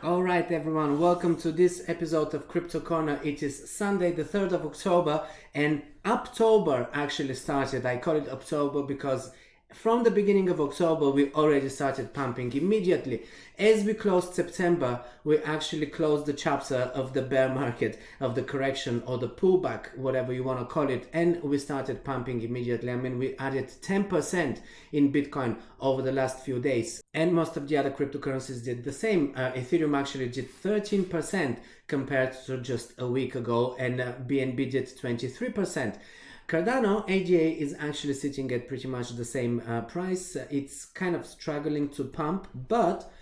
Alright everyone, welcome to this episode of Crypto Corner. It is Sunday the 3rd of October and Uptober actually started. I call it Uptober because from the beginning of October we already started pumping immediately. As we closed September, we actually closed the chapter of the bear market, of the correction or the pullback, whatever you want to call it, and we started pumping immediately. I mean, we added 10% in Bitcoin over the last few days, and most of the other cryptocurrencies did the same. Ethereum actually did 13% compared to just a week ago, and BNB did 23%. Cardano ADA is actually sitting at pretty much the same price. It's kind of struggling to pump, but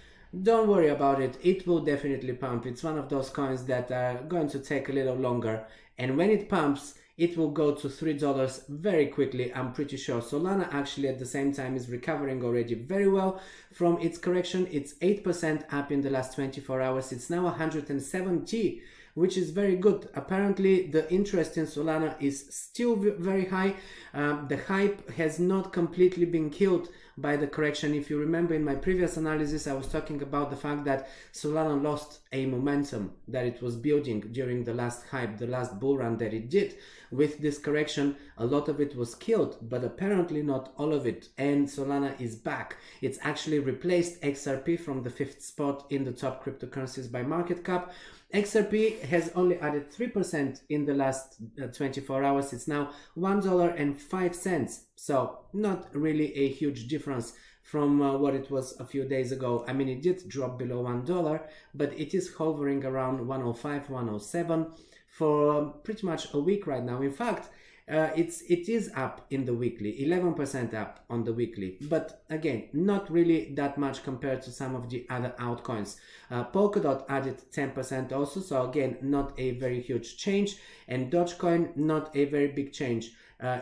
don't worry about it. It will definitely pump. It's one of those coins that are going to take a little longer, and when it pumps, it will go to $3 very quickly, I'm pretty sure. Solana actually at the same time is recovering already very well from its correction. It's 8% up in the last 24 hours. It's now 170, which is very good. Apparently the interest in Solana is still very high. The hype has not completely been killed by the correction. If you remember in my previous analysis, I was talking about the fact that Solana lost a momentum that it was building during the last hype, the last bull run that it did. With this correction, a lot of it was killed, but apparently not all of it. And Solana is back. It's actually replaced XRP from the 5th spot in the top cryptocurrencies by market cap. XRP has only added 3% in the last 24 hours. It's now $1.05. So not really a huge difference from what it was a few days ago. I mean, it did drop below $1, but it is hovering around 105, 107 for pretty much a week right now. In fact, it is up in the weekly, 11% up on the weekly, but again, not really that much compared to some of the other altcoins. Polkadot added 10% also, so again, not a very huge change, and Dogecoin, not a very big change.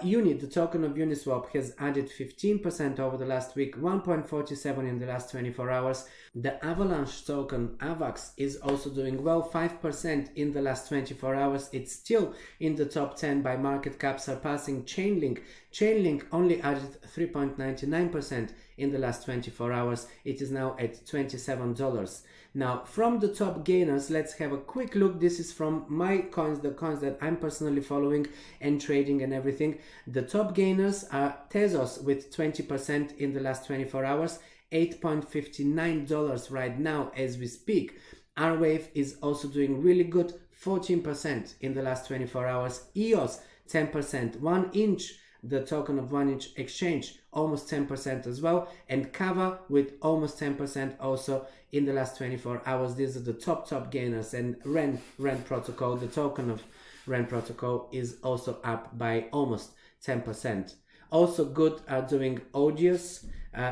Uni, the token of Uniswap, has added 15% over the last week, 1.47 in the last 24 hours. The Avalanche token, AVAX, is also doing well, 5% in the last 24 hours. It's still in the top 10 by market cap, surpassing Chainlink. Chainlink only added 3.99% in the last 24 hours. It is now at $27. Now, from the top gainers, let's have a quick look. This is from my coins, the coins that I'm personally following and trading and everything. The top gainers are Tezos with 20% in the last 24 hours, $8.59 right now as we speak. R-Wave is also doing really good, 14% in the last 24 hours. EOS, 10%. 1inch, the token of 1inch exchange, almost 10% as well, and Kava with almost 10% also in the last 24 hours. These are the top gainers. And Ren protocol, the token of Ren protocol, is also up by almost 10%. Also good are doing Audius,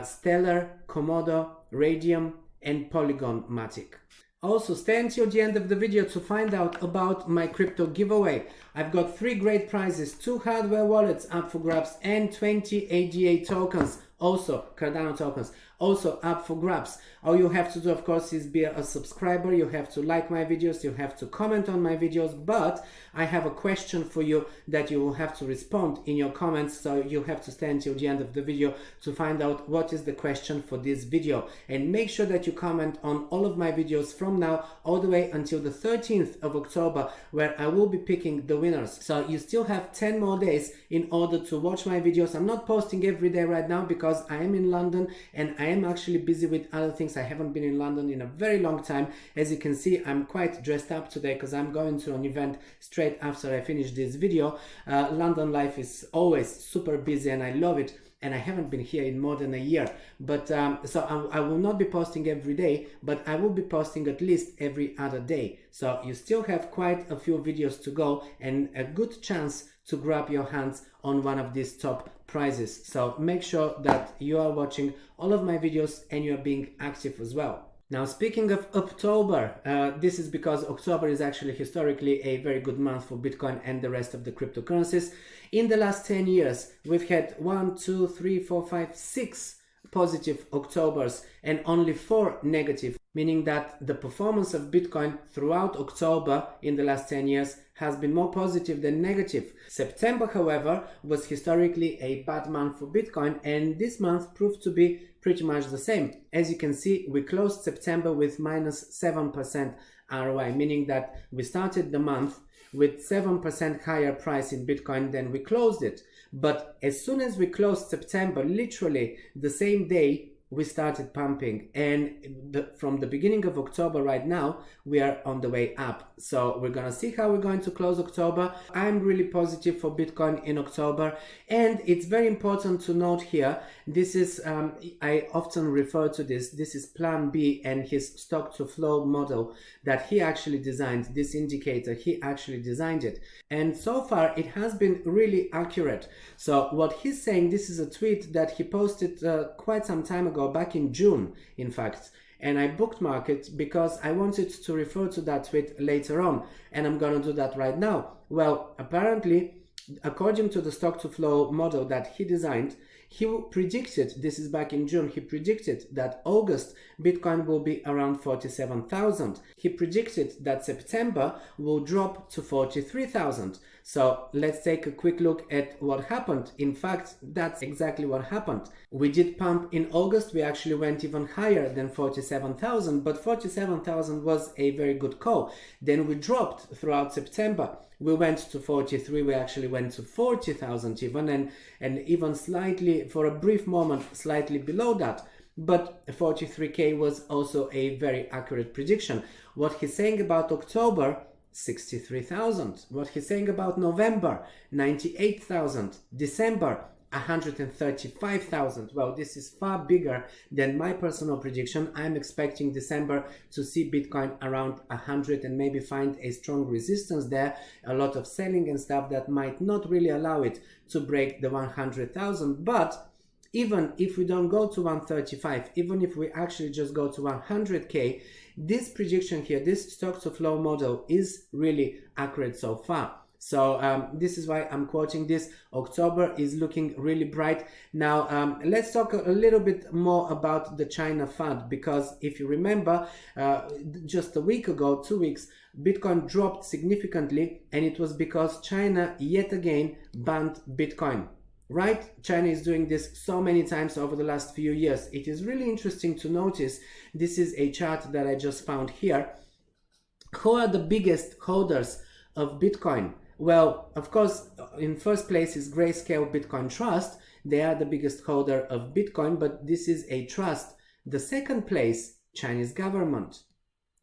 Stellar, Komodo, Radium, and Polygon Matic. Also, stay until the end of the video to find out about my crypto giveaway. I've got 3 great prizes, 2 hardware wallets up for grabs, and 20 ADA tokens, also Cardano tokens, also up for grabs. All you have to do, of course, is be a subscriber. You have to like my videos, you have to comment on my videos, but I have a question for you that you will have to respond in your comments, so you have to stay until the end of the video to find out what is the question for this video. And make sure that you comment on all of my videos from now all the way until the 13th of October, where I will be picking the winners. So you still have 10 more days in order to watch my videos. I'm not posting every day right now because I am in London and I am actually busy with other things. I haven't been in London in a very long time. As you can see, I'm quite dressed up today because I'm going to an event straight after I finish this video. London life is always super busy and I love it. And I haven't been here in more than a year, but so I will not be posting every day, but I will be posting at least every other day. So you still have quite a few videos to go and a good chance to grab your hands on one of these top prizes. So make sure that you are watching all of my videos and you are being active as well. Now, speaking of October, this is because October is actually historically a very good month for Bitcoin and the rest of the cryptocurrencies. In the last 10 years, we've had 1, 2, 3, 4, 5, 6 positive Octobers and only 4 negative, meaning that the performance of Bitcoin throughout October in the last 10 years has been more positive than negative. September, however, was historically a bad month for Bitcoin, and this month proved to be pretty much the same. As you can see, we closed September with minus 7% ROI, meaning that we started the month with 7% higher price in Bitcoin than we closed it. But as soon as we closed September, literally the same day, we started pumping, and from the beginning of October right now, we are on the way up. So we're gonna see how we're going to close October. I'm really positive for Bitcoin in October, and it's very important to note here, this is, I often refer to this is Plan B and his stock to flow model that he actually designed, this indicator, he actually designed it. And so far, it has been really accurate. So what he's saying, this is a tweet that he posted quite some time ago, back in June, in fact, and I bookmarked it because I wanted to refer to that tweet later on, and I'm gonna do that right now. Well, apparently, according to the stock to flow model that he designed, he predicted, this is back in June, he predicted that August Bitcoin will be around 47,000. He predicted that September will drop to 43,000. So let's take a quick look at what happened. In fact, that's exactly what happened. We did pump in August, we actually went even higher than 47,000, but 47,000 was a very good call. Then we dropped throughout September. We went to 43, we actually went to 40,000 even, and even slightly, for a brief moment, slightly below that. But 43K was also a very accurate prediction. What he's saying about October, 63,000. What he's saying about November, 98,000. December, 135,000. Well, this is far bigger than my personal prediction. I'm expecting December to see Bitcoin around 100 and maybe find a strong resistance there. A lot of selling and stuff that might not really allow it to break the 100,000. But even if we don't go to 135, even if we actually just go to 100K, this prediction here, this stock to flow model is really accurate so far. So this is why I'm quoting this. October is looking really bright. Now, let's talk a little bit more about the China FUD, because if you remember, just a week ago, 2 weeks, Bitcoin dropped significantly, and it was because China yet again banned Bitcoin. Right? China is doing this so many times over the last few years. It is really interesting to notice. This is a chart that I just found here. Who are the biggest holders of Bitcoin? Well, of course, in first place is Grayscale Bitcoin Trust. They are the biggest holder of Bitcoin, but this is a trust. The second place, Chinese government.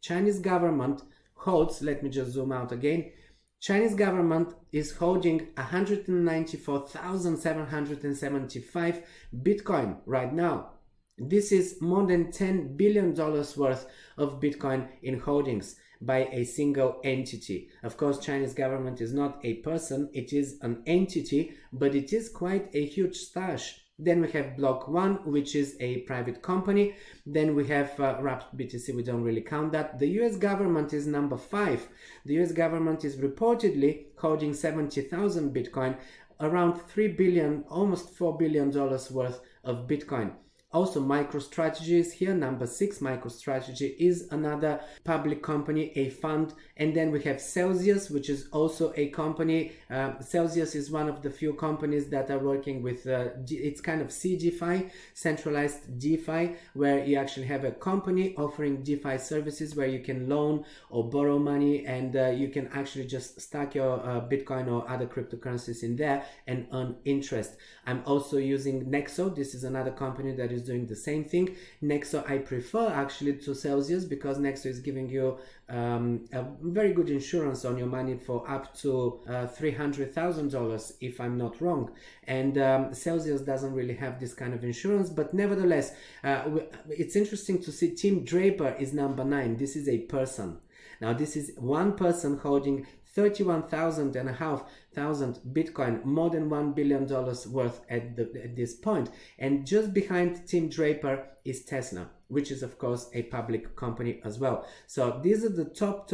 Chinese government holds, let me just zoom out again. Chinese government is holding 194,775 Bitcoin right now. This is more than $10 billion worth of Bitcoin in holdings by a single entity. Of course, Chinese government is not a person, it is an entity, but it is quite a huge stash. Then we have Block 1, which is a private company. Then we have Wrapped BTC, we don't really count that. The US government is number 5. The US government is reportedly holding 70,000 Bitcoin, around 3 billion, almost $4 billion worth of Bitcoin. Also, MicroStrategy is here, number 6. MicroStrategy is another public company, a fund. And then we have Celsius, which is also a company. Celsius is one of the few companies that are working with, it's kind of CDeFi, centralized DeFi, where you actually have a company offering DeFi services where you can loan or borrow money, and you can actually just stack your Bitcoin or other cryptocurrencies in there and earn interest. I'm also using Nexo. This is another company that is doing the same thing. Nexo I prefer actually to Celsius, because Nexo is giving you a very good insurance on your money for up to $300,000 if I'm not wrong, and Celsius doesn't really have this kind of insurance. But nevertheless, it's interesting to see Tim Draper is number 9. This is a person. Now this is one person holding 31,500 Bitcoin, more than $1 billion worth at this point. And just behind Tim Draper is Tesla. which is of course a public company as well. So these are the top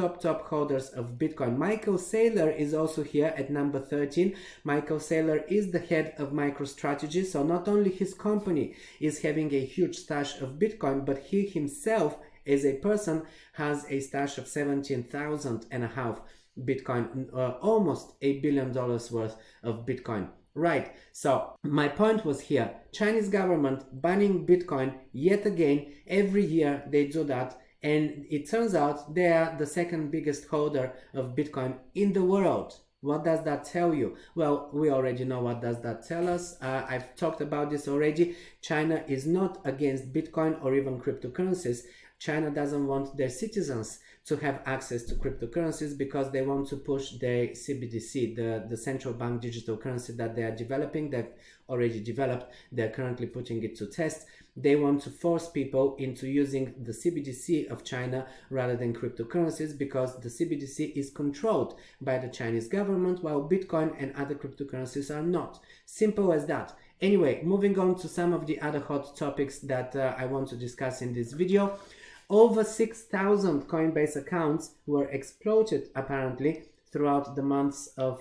holders of Bitcoin. Michael Saylor is also here at number 13. Michael Saylor is the head of MicroStrategy. So not only his company is having a huge stash of Bitcoin, but he himself as a person has a stash of 17,500 Bitcoin, almost $1 billion worth of Bitcoin. Right, so my point was here, Chinese government banning Bitcoin yet again. Every year they do that, and it turns out they are the second biggest holder of Bitcoin in the world. What does that tell you? Well, we already know what does that tell us. I've talked about this already. China is not against Bitcoin or even cryptocurrencies. China doesn't want their citizens to have access to cryptocurrencies because they want to push their CBDC, the central bank digital currency that they are developing. They've already developed. They're currently putting it to test. They want to force people into using the CBDC of China rather than cryptocurrencies because the CBDC is controlled by the Chinese government, while Bitcoin and other cryptocurrencies are not. Simple as that. Anyway, moving on to some of the other hot topics that I want to discuss in this video. Over 6,000 Coinbase accounts were exploited apparently throughout the months of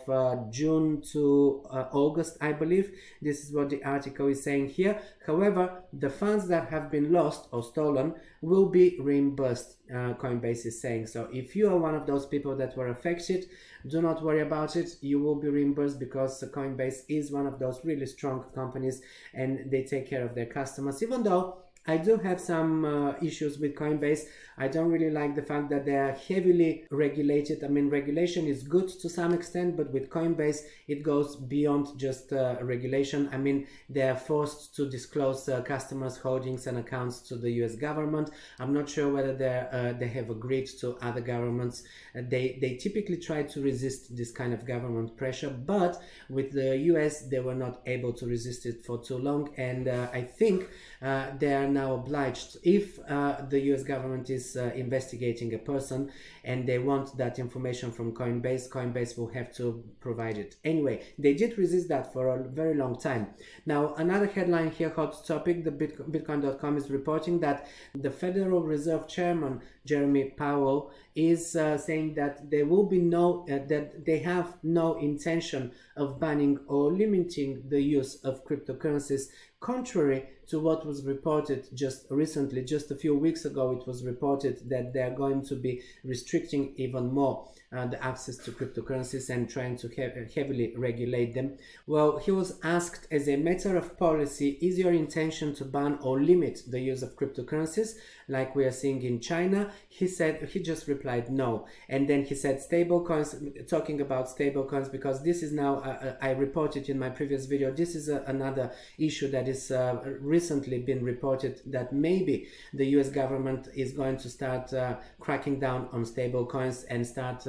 June to August, I believe. This is what the article is saying here. However, the funds that have been lost or stolen will be reimbursed, Coinbase is saying. So if you are one of those people that were affected, do not worry about it. You will be reimbursed because Coinbase is one of those really strong companies and they take care of their customers. Even though I do have some issues with Coinbase. I don't really like the fact that they are heavily regulated. I mean, regulation is good to some extent, but with Coinbase, it goes beyond just regulation. I mean, they are forced to disclose customers' holdings and accounts to the US government. I'm not sure whether they have agreed to other governments. They typically try to resist this kind of government pressure, but with the US, they were not able to resist it for too long. And I think they are now obliged, if the US government is investigating a person and they want that information from Coinbase will have to provide it. Anyway, they did resist that for a very long time. Now, another headline here, hot topic, the Bitcoin.com is reporting that the Federal Reserve Chairman, Jeremy Powell, is saying that there will be that they have no intention of banning or limiting the use of cryptocurrencies, contrary to what was reported just recently. Just a few weeks ago, it was reported that they are going to be restricting even more the access to cryptocurrencies and trying to heavily regulate them. Well, he was asked, as a matter of policy, is your intention to ban or limit the use of cryptocurrencies like we are seeing in China? He just replied no. And then he said stablecoins, talking about stablecoins, because this is now, I reported in my previous video, this is another issue that is recently been reported, that maybe the US government is going to start cracking down on stablecoins and start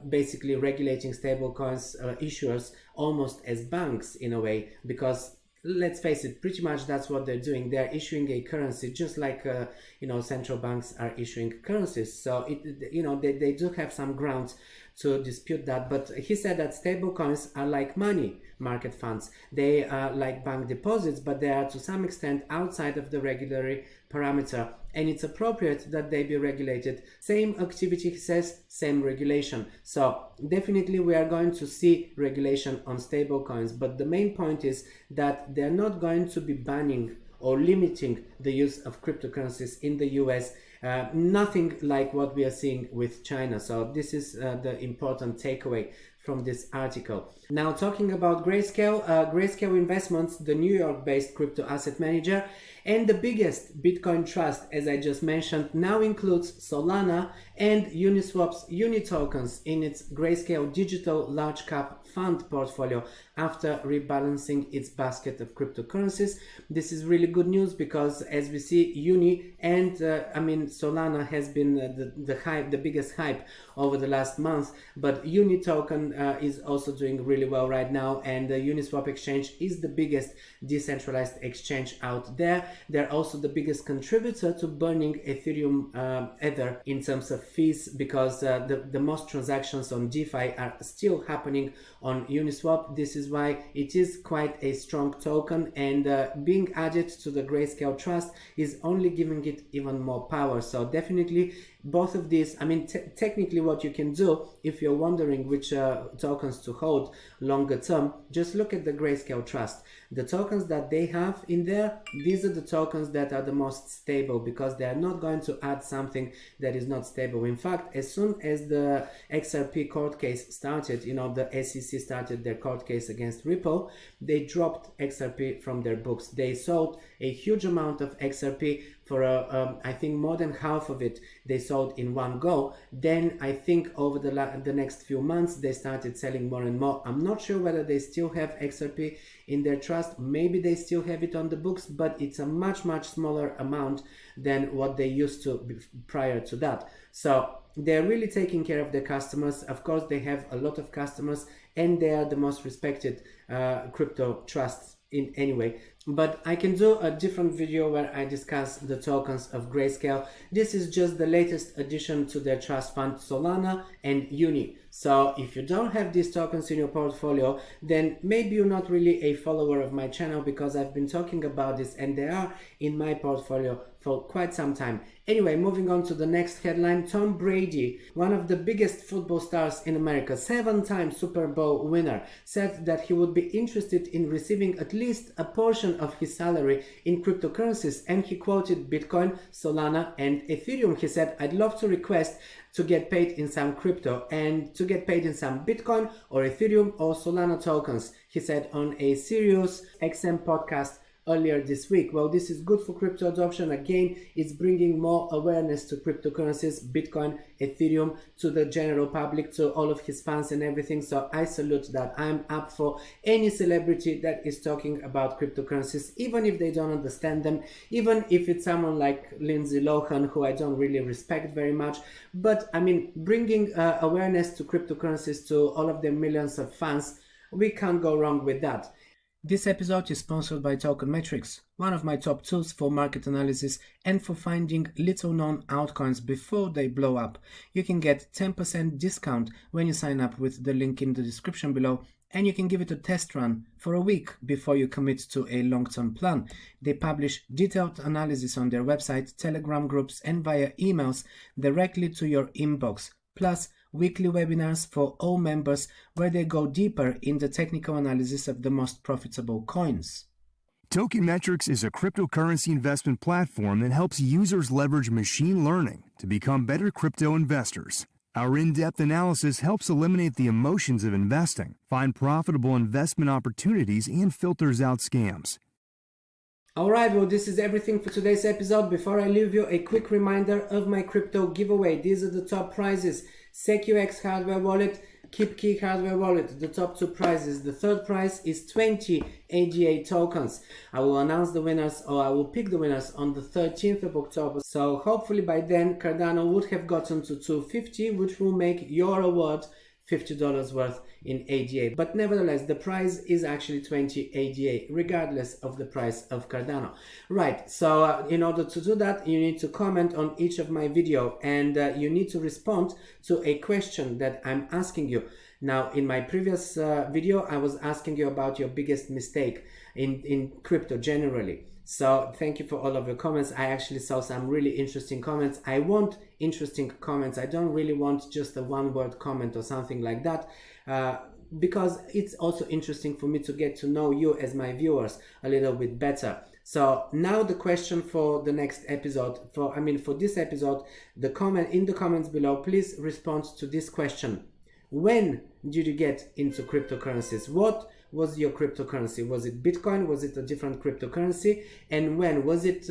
basically regulating stablecoins issuers almost as banks in a way, because let's face it, pretty much that's what they're doing. They're issuing a currency just like central banks are issuing currencies. So they do have some grounds to dispute that. But he said that stablecoins are like money market funds. They are like bank deposits, but they are to some extent outside of the regulatory parameter, and it's appropriate that they be regulated. Same activity, he says, same regulation. So definitely we are going to see regulation on stablecoins, but the main point is that they're not going to be banning or limiting the use of cryptocurrencies in the US. Nothing like what we are seeing with China. So this is the important takeaway from this article. Now, talking about Grayscale, Grayscale Investments, the New York-based crypto asset manager and the biggest Bitcoin trust, as I just mentioned, now includes Solana and Uniswap's Uni tokens in its Grayscale digital large cap fund portfolio after rebalancing its basket of cryptocurrencies. This is really good news because, as we see, Uni and Solana has been the biggest hype over the last month, but Uni token is also doing really well right now, and the Uniswap exchange is the biggest decentralized exchange out there. They're also the biggest contributor to burning Ethereum Ether in terms of fees, because the most transactions on DeFi are still happening on Uniswap. This is why it is quite a strong token, and being added to the Grayscale Trust is only giving it even more power. So definitely both of these, I mean, technically what you can do, if you're wondering which tokens to hold longer term, just look at the Grayscale Trust. The tokens that they have in there, these are the tokens that are the most stable, because they are not going to add something that is not stable. In fact, as soon as the XRP court case started, you know, the SEC started their court case against Ripple, they dropped XRP from their books. They sold a huge amount of XRP for I think more than half of it they sold in one go. Then I think over the next few months they started selling more and more. I'm not sure whether they still have XRP in their trust. Maybe they still have it on the books, but it's a much smaller amount than what they used to prior to that. So they're really taking care of their customers. Of course, they have a lot of customers, and they are the most respected crypto trusts in any way. But I can do a different video where I discuss the tokens of Grayscale. This is just the latest addition to their trust fund, Solana and Uni. So if you don't have these tokens in your portfolio, then maybe you're not really a follower of my channel, because I've been talking about this and they are in my portfolio for quite some time. Anyway, moving on to the next headline. Tom Brady, one of the biggest football stars in America, 7-time Super Bowl winner, said that he would be interested in receiving at least a portion of his salary in cryptocurrencies, and he quoted Bitcoin, Solana and Ethereum. He said, "I'd love to request to get paid in some crypto, and to get paid in some Bitcoin or Ethereum or Solana tokens," he said on a Sirius XM podcast earlier this week. Well, this is good for crypto adoption. Again, it's bringing more awareness to cryptocurrencies, Bitcoin, Ethereum, to the general public, to all of his fans and everything. So I salute that. I'm up for any celebrity that is talking about cryptocurrencies, even if they don't understand them, even if it's someone like Lindsay Lohan, who I don't really respect very much. But I mean, bringing awareness to cryptocurrencies to all of their millions of fans, we can't go wrong with that. This episode is sponsored by Token Metrics, one of my top tools for market analysis and for finding little known altcoins before they blow up. You can get 10% discount when you sign up with the link in the description below, and you can give it a test run for a week before you commit to a long-term plan. They publish detailed analysis on their website, Telegram groups and via emails directly to your inbox, plus weekly webinars for all members where they go deeper in the technical analysis of the most profitable coins. Token Metrics is a cryptocurrency investment platform that helps users leverage machine learning to become better crypto investors. Our in-depth analysis helps eliminate the emotions of investing, find profitable investment opportunities, and filters out scams. Alright, well, this is everything for today's episode. Before I leave you, a quick reminder of my crypto giveaway. These are the top prizes: SecuX hardware wallet, KeepKey hardware wallet, the top two prizes. The third prize is 20 ADA tokens. I will announce the winners, or I will pick the winners on the 13th of October. So hopefully by then Cardano would have gotten to 250, which will make your award $50 worth in ADA. But nevertheless, the price is actually 20 ADA, regardless of the price of Cardano. Right, so in order to do that, you need to comment on each of my video, and you need to respond to a question that I'm asking you. Now, in my previous video, I was asking you about your biggest mistake in crypto generally. So thank you for all of your comments. I actually saw some really interesting comments. I want interesting comments. I don't really want just a one-word comment or something like that, because it's also interesting for me to get to know you as my viewers a little bit better. So now the question for the next episode, for this episode, in the comments below, please respond to this question. When did you get into cryptocurrencies? What was your cryptocurrency? Was it Bitcoin? Was it a different cryptocurrency? And when? Was it,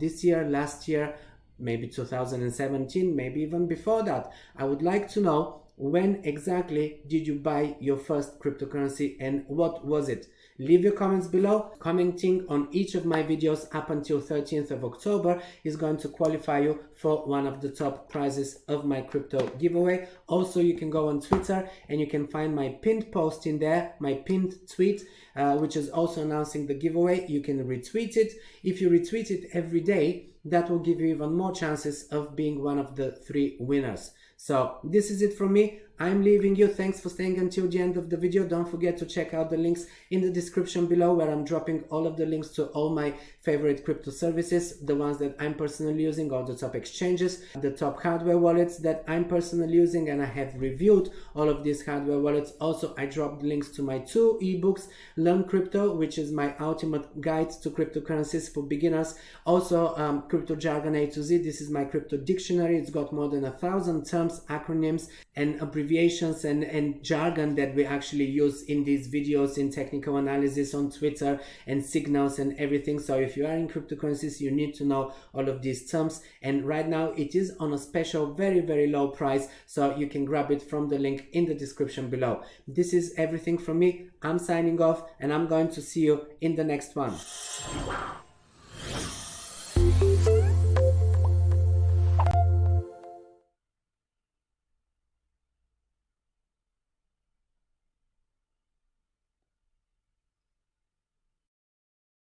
this year, last year, maybe 2017, maybe even before that? I would like to know, when exactly did you buy your first cryptocurrency and what was it? Leave your comments below. Commenting on each of my videos up until 13th of October is going to qualify you for one of the top prizes of my crypto giveaway. Also, you can go on Twitter and you can find my pinned post in there, my pinned tweet, which is also announcing the giveaway. You can retweet it. If you retweet it every day, that will give you even more chances of being one of the 3 winners. So this is it from me. I'm leaving you. Thanks for staying until the end of the video. Don't forget to check out the links in the description below, where I'm dropping all of the links to all my favorite crypto services, the ones that I'm personally using, all the top exchanges, the top hardware wallets that I'm personally using, and I have reviewed all of these hardware wallets. Also, I dropped links to my 2 ebooks, Learn Crypto, which is my ultimate guide to cryptocurrencies for beginners. Also, Crypto Jargon A to Z. This is my crypto dictionary. It's got more than 1,000 terms, acronyms, and abbreviations and jargon that we actually use in these videos, in technical analysis on Twitter, and signals and everything. So if you are in cryptocurrencies, you need to know all of these terms. And right now it is on a special, very, very low price. So you can grab it from the link in the description below. This is everything from me. I'm signing off, and I'm going to see you in the next one.